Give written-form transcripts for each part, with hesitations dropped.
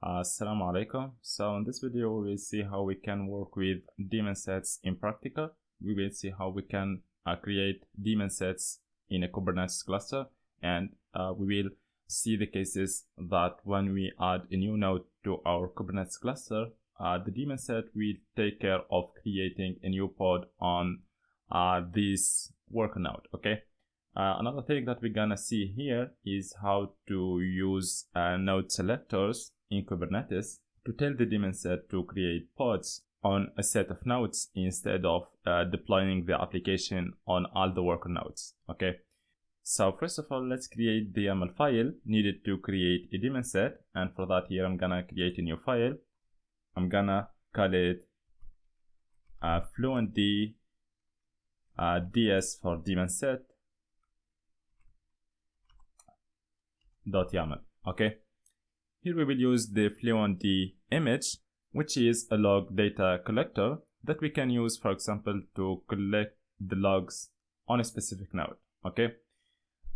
Assalamu alaikum. So in this video we will see how we can work with DaemonSets in practical. We will see how we can create DaemonSets in a Kubernetes cluster, and we will see the cases that when we add a new node to our Kubernetes cluster, the DaemonSet will take care of creating a new pod on this worker node. Okay. Another thing that we're gonna see here is how to use node selectors in Kubernetes to tell the DaemonSet to create pods on a set of nodes instead of deploying the application on all the worker nodes. Okay, so first of all, let's create the YAML file needed to create a DaemonSet, and for that here I'm gonna create a new file. I'm gonna call it fluentd ds for DaemonSet .yaml. Okay, here we will use the fluentd image, which is a log data collector that we can use, for example, to collect the logs on a specific node. Okay,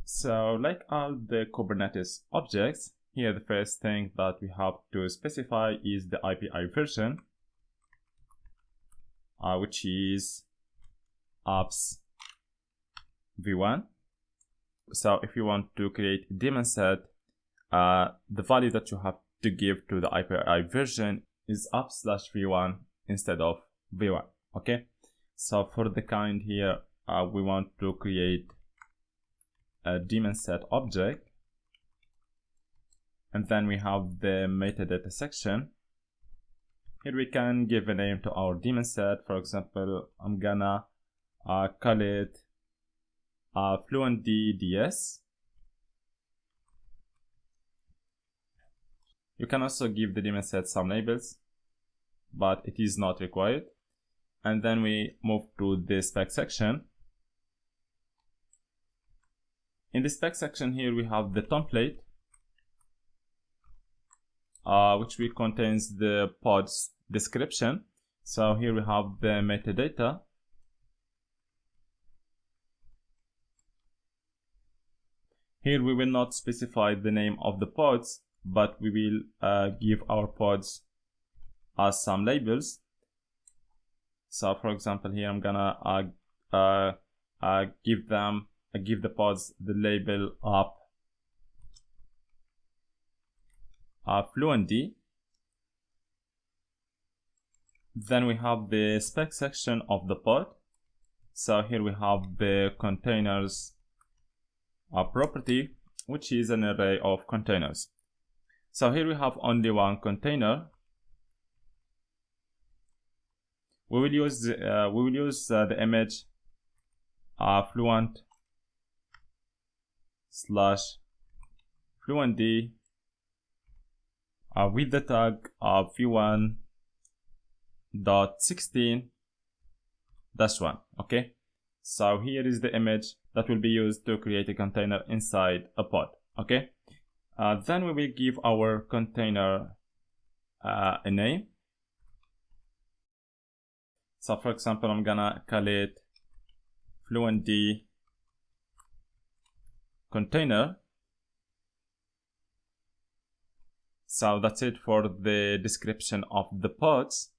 so like all the Kubernetes objects, here the first thing that we have to specify is the API version, which is apps v1. So if you want to create a DaemonSet, the value that you have to give to the API version is apps/v1 instead of v1. Okay, so for the kind here, we want to create a DaemonSet object, and then we have the metadata section. Here we can give a name to our DaemonSet. For example, I'm gonna call it fluentd ds. You can also give the DaemonSet some labels, but it is not required. And then we move to the spec section. In the spec section here we have the template, which will contains the pod's description. So here we have the metadata. Here we will not specify the name of the pods, but we will give our pods as some labels. So for example, here I'm gonna give the pods the label fluentd. Then we have the spec section of the pod. So here we have the containers property, which is an array of containers. So here we have only one container. We will use the image fluent/fluentd with the tag v1.16-1. Okay, so here is the image that will be used to create a container inside a pod. Okay, then we will give our container a name. So for example, I'm gonna call it fluentd container. So that's it for the description of the pods.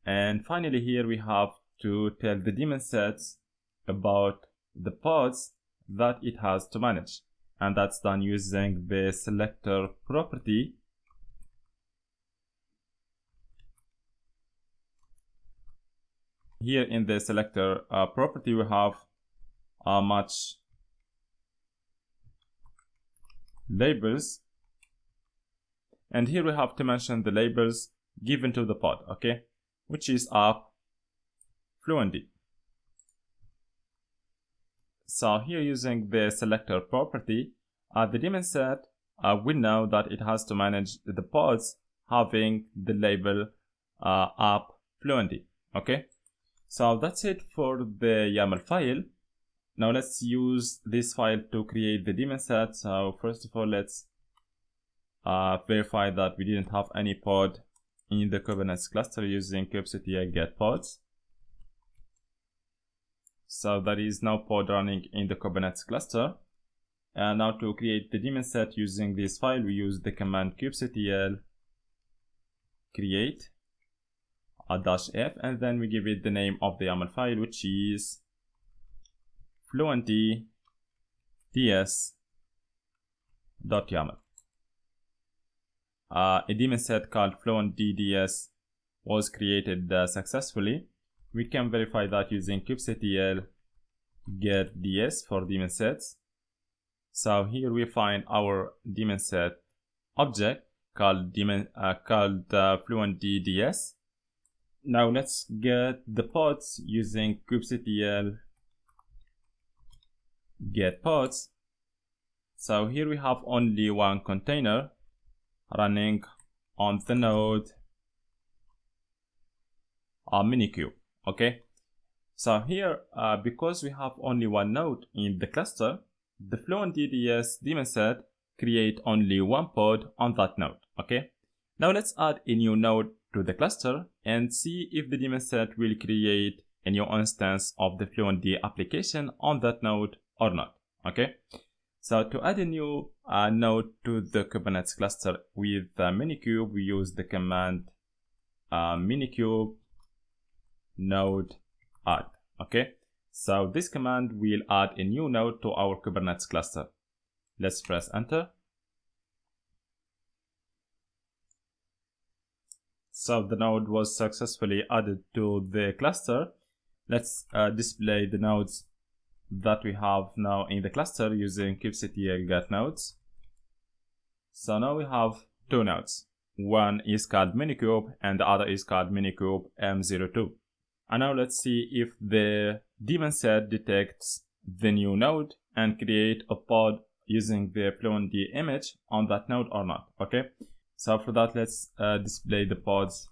And finally here we have to tell the DaemonSets about the pods that it has to manage, and that's done using the selector property. Here in the selector property we have much labels, and here we have to mention the labels given to the pod, okay, which is fluentd. So here using the selector property, the DaemonSet will know that it has to manage the pods having the label fluentd. Okay, so that's it for the YAML file. Now let's use this file to create the DaemonSet. So first of all, let's verify that we didn't have any pod in the Kubernetes cluster using kubectl get pods. So there is no pod running in the Kubernetes cluster. And now to create the DaemonSet using this file, we use the command kubectl create a -f, and then we give it the name of the YAML file, which is fluentdds.yaml. A daemon set called fluentdds was created successfully. We can verify that using kubectl get ds for daemon sets. So here we find our daemon set object called fluentdds. Now let's get the pods using kubectl get pods. So here we have only one container running on the node minikube. Okay, so here because we have only one node in the cluster, the fluentdds daemon set create only one pod on that node. Okay, now let's add a new node to the cluster and see if the daemon set will create a new instance of the fluentd application on that node or not. Okay, so to add a new node to the Kubernetes cluster with minikube, we use the command minikube node add. Okay, so this command will add a new node to our Kubernetes cluster. Let's press enter. So the node was successfully added to the cluster. Let's display the nodes that we have now in the cluster using kubectl get nodes. So now we have two nodes. One is called minikube and the other is called minikube m02. And now let's see if the daemon set detects the new node and create a pod using the fluentd image on that node or not. Okay, so for that let's display the pods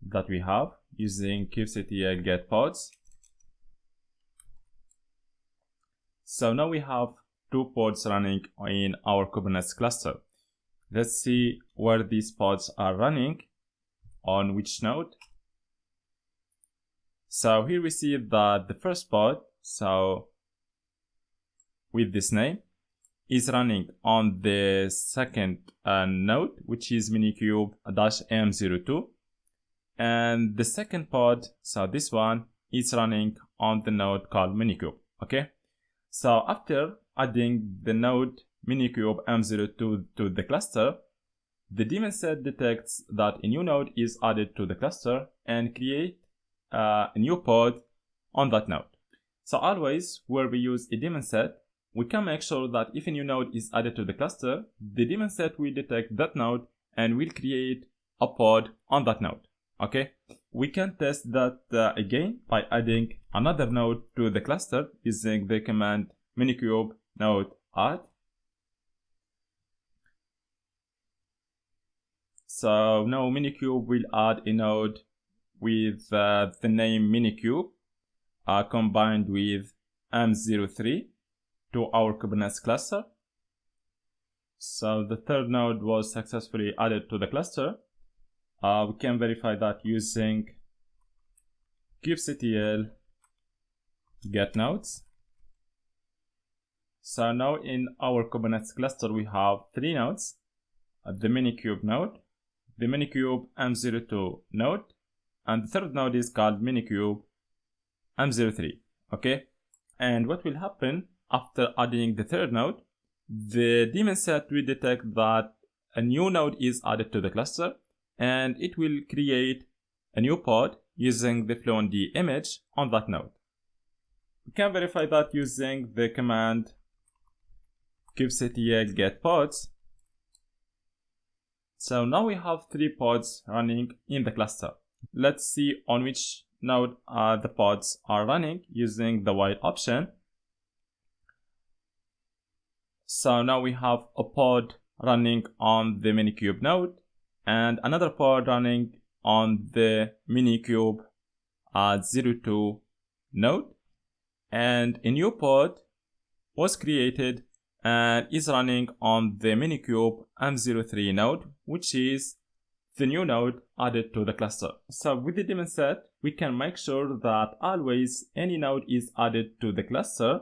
that we have using kubectl get pods. So now we have two pods running in our Kubernetes cluster. Let's see where these pods are running, on which node. So here we see that the first pod, so with this name, is running on the second node, which is minikube-m02. And the second pod, so this one, is running on the node called minikube. Okay, so after adding the node minikube-m02 to the cluster, the daemon set detects that a new node is added to the cluster and create a new pod on that node. So always where we use a daemon set, we can make sure that if a new node is added to the cluster, the daemon set will detect that node and will create a pod on that node. Okay, we can test that again by adding another node to the cluster using the command minikube node add. So now minikube will add a node with the name minikube combined with m03 to our Kubernetes cluster. So the third node was successfully added to the cluster. We can verify that using kubectl get nodes. So now in our Kubernetes cluster we have three nodes: the minikube node, the minikube m02 node, and the third node is called minikube m03. Okay, and what will happen after adding the third node? The daemon set will detect that a new node is added to the cluster and it will create a new pod using the fluentd image on that node. We can verify that using the command kubectl get pods. So now we have three pods running in the cluster. Let's see on which node the pods are running using the while option. So now we have a pod running on the minikube node and another pod running on the minikube 02 node, and a new pod was created and is running on the minikube m03 node, which is the new node added to the cluster. So with the daemon set, we can make sure that always any node is added to the cluster,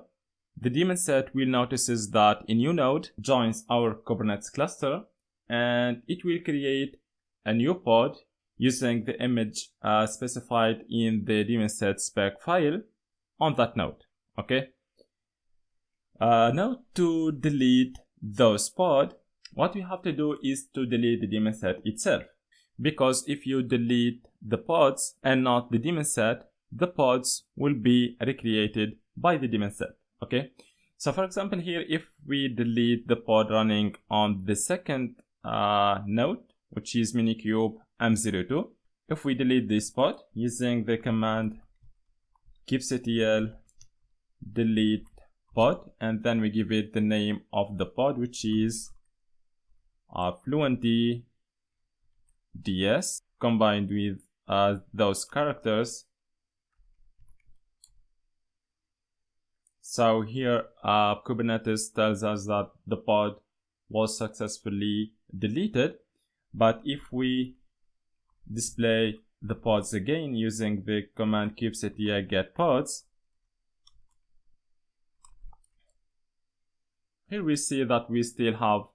the daemon set will notice that a new node joins our Kubernetes cluster and it will create a new pod using the image specified in the DaemonSet spec file on that node. Okay. Now to delete those pods, what we have to do is to delete the DaemonSet itself. Because if you delete the pods and not the DaemonSet, the pods will be recreated by the DaemonSet. Okay. So for example here, if we delete the pod running on the second node, which is minikube m02, if we delete this pod using the command kubectl delete pod, and then we give it the name of the pod, which is fluentd ds combined with those characters. So here Kubernetes tells us that the pod was successfully deleted, but if we display the pods again using the command kubectl get pods, here we see that we still have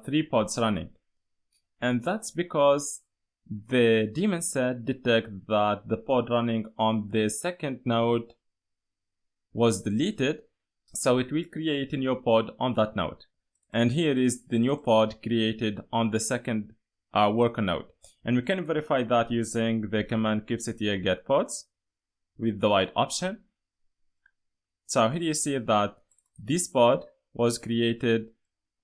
3 pods running. And that's because the DaemonSet detects that the pod running on the second node was deleted, so it will create a new pod on that node. And here is the new pod created on the second worker node. And we can verify that using the command kubectl get pods with the white option. So here you see that this pod was created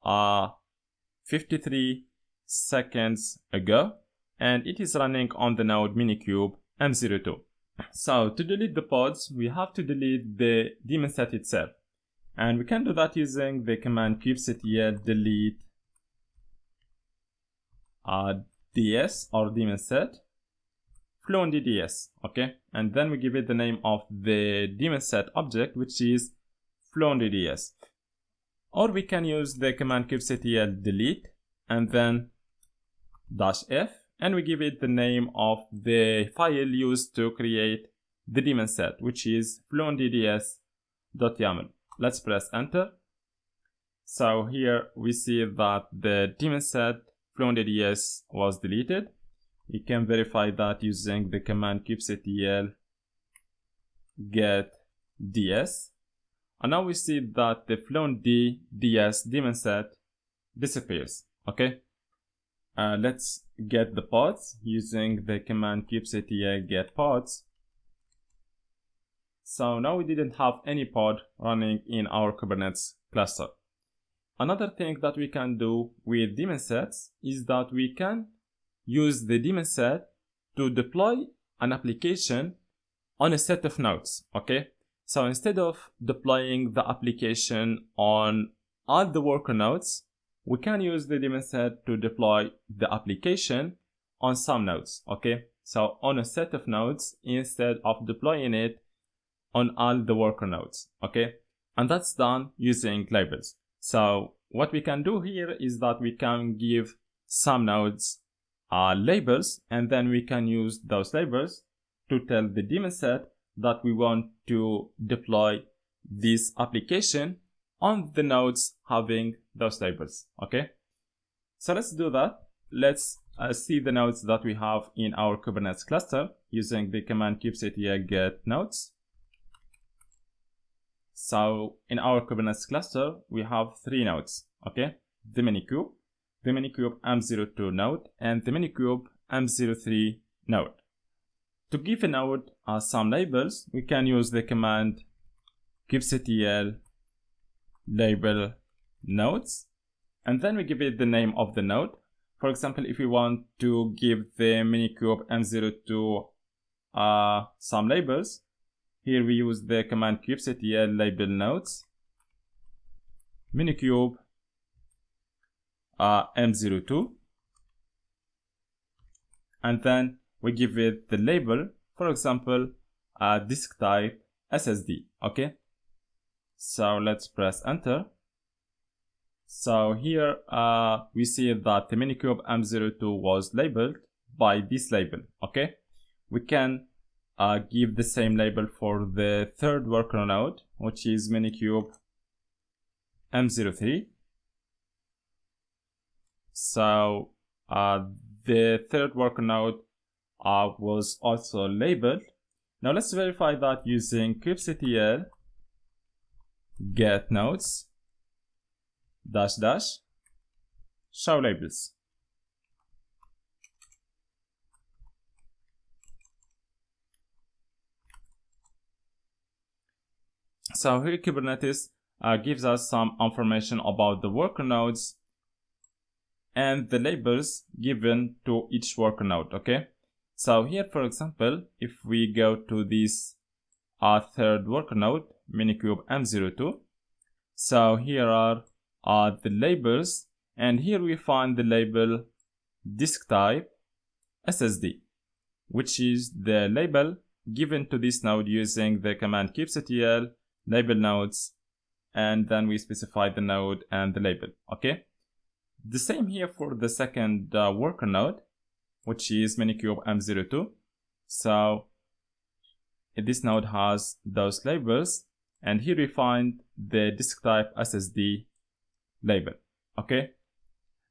53 seconds ago, and it is running on the node minikube m02. So to delete the pods, we have to delete the DaemonSet itself. And we can do that using the command kubectl delete ds or DaemonSet fluentd ds. Okay, and then we give it the name of the DaemonSet object, which is fluentd ds. Or we can use the command kubectl delete and then -f, and we give it the name of the file used to create the DaemonSet, which is fluentdds.yaml. Let's press enter. So here we see that the DaemonSet fluentdds was deleted. You can verify that using the command kubectl get ds. And now we see that the fluentd ds DaemonSet disappears. Okay. Let's get the pods using the command kubectl get pods. So now we didn't have any pod running in our Kubernetes cluster. Another thing that we can do with DaemonSets is that we can use the DaemonSet to deploy an application on a set of nodes. Okay. So instead of deploying the application on all the worker nodes, we can use the DaemonSet to deploy the application on some nodes. Okay, so on a set of nodes instead of deploying it on all the worker nodes. Okay, and that's done using labels. So what we can do here is that we can give some nodes labels, and then we can use those labels to tell the DaemonSet that we want to deploy this application on the nodes having those labels. Okay, so let's do that. Let's see the nodes that we have in our Kubernetes cluster using the command kubectl get nodes. So in our Kubernetes cluster, we have 3 nodes. Okay, the minikube m02 node, and the minikube m03 node. To give a node some labels, we can use the command kubectl label nodes, and then we give it the name of the node. For example, if we want to give the minikube m02 some labels, here we use the command kubectl label nodes minikube m02, and then we give it the label, for example, disk type SSD. Okay, so let's press enter. So here we see that the minikube m02 was labeled by this label. Okay, we can give the same label for the third worker node, which is minikube m03. So the third worker node was also labeled. Now let's verify that using kubectl get nodes -- show labels. So here Kubernetes gives us some information about the worker nodes and the labels given to each worker node. Okay, so here, for example, if we go to this third worker node, Minikube M02, so here are the labels, and here we find the label disk type SSD, which is the label given to this node using the command kubectl label nodes, and then we specify the node and the label. Okay, the same here for the second worker node, which is Minikube M02. So this node has those labels, and here we find the disk type SSD label. Okay,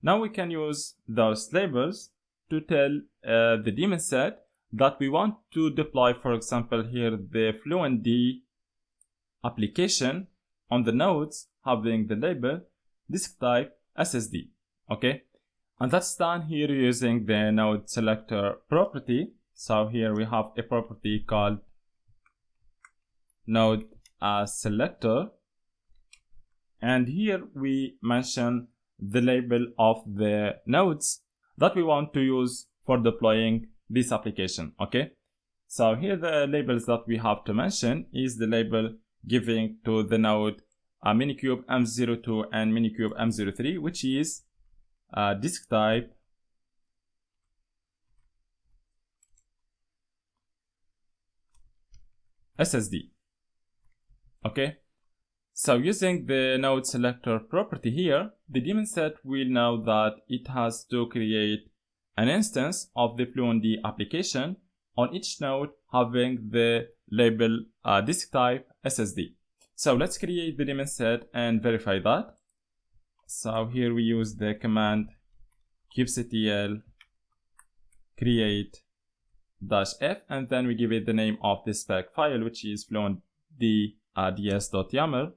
now we can use those labels to tell the DaemonSet that we want to deploy, for example, here the FluentD application on the nodes having the label disk type SSD. Okay, and that's done here using the node selector property. So here we have a property called node selector, and here we mention the label of the nodes that we want to use for deploying this application. Okay, so here the labels that we have to mention is the label giving to the node Minikube M02 and Minikube M03, which is disk type SSD. Okay, so using the node selector property here, the DaemonSet will know that it has to create an instance of the FluentD application on each node having the label disk type SSD. So let's create the DaemonSet and verify that. So here we use the command kubectl create -f, and then we give it the name of the spec file, which is fluentd.ds.yaml.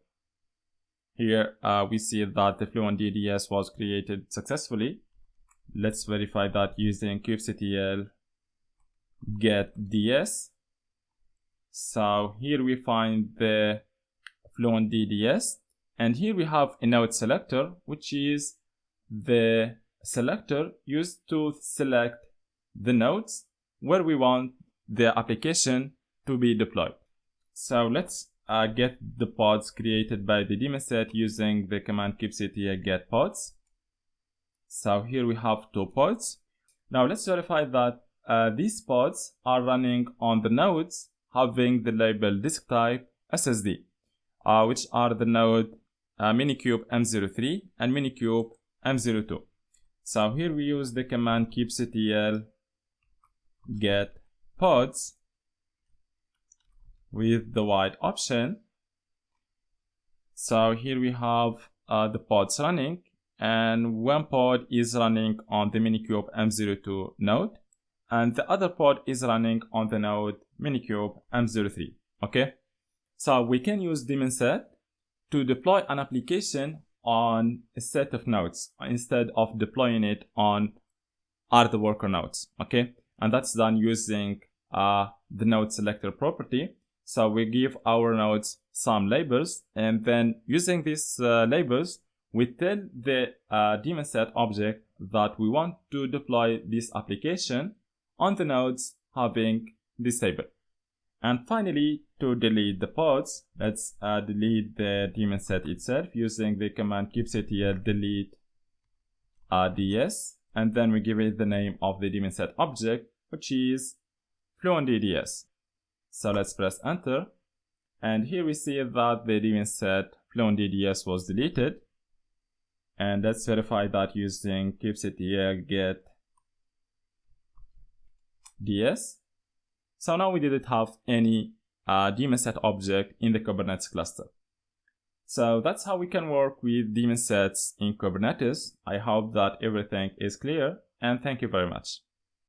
Here we see that the fluentd.ds was created successfully. Let's verify that using kubectl get ds. So here we find the fluentd.ds, and here we have a node selector, which is the selector used to select the nodes where we want the application to be deployed. So let's get the pods created by the DaemonSet using the command kubectl get pods. So here we have 2 pods. Now let's verify that these pods are running on the nodes having the label disk type SSD, which are the node Minikube M03 and Minikube M02. So here we use the command kubectl get pods with the white option. So here we have the pods running, and one pod is running on the Minikube M02 node, and the other pod is running on the node Minikube M03. Okay, so we can use DaemonSet to deploy an application on a set of nodes instead of deploying it on other worker nodes. Okay, and that's done using the node selector property. So we give our nodes some labels, and then using these labels, we tell the DaemonSet object that we want to deploy this application on the nodes having this label. And finally, to delete the pods, let's delete the DaemonSet itself using the command kubectl delete ds, and then we give it the name of the DaemonSet object, which is fluentd.ds. So let's press enter, and here we see that the DaemonSet fluentd.ds was deleted. And let's verify that using kubectl get ds. So now we didn't have any DaemonSet object in the Kubernetes cluster. So that's how we can work with DaemonSets in Kubernetes. I hope that everything is clear, and thank you very much.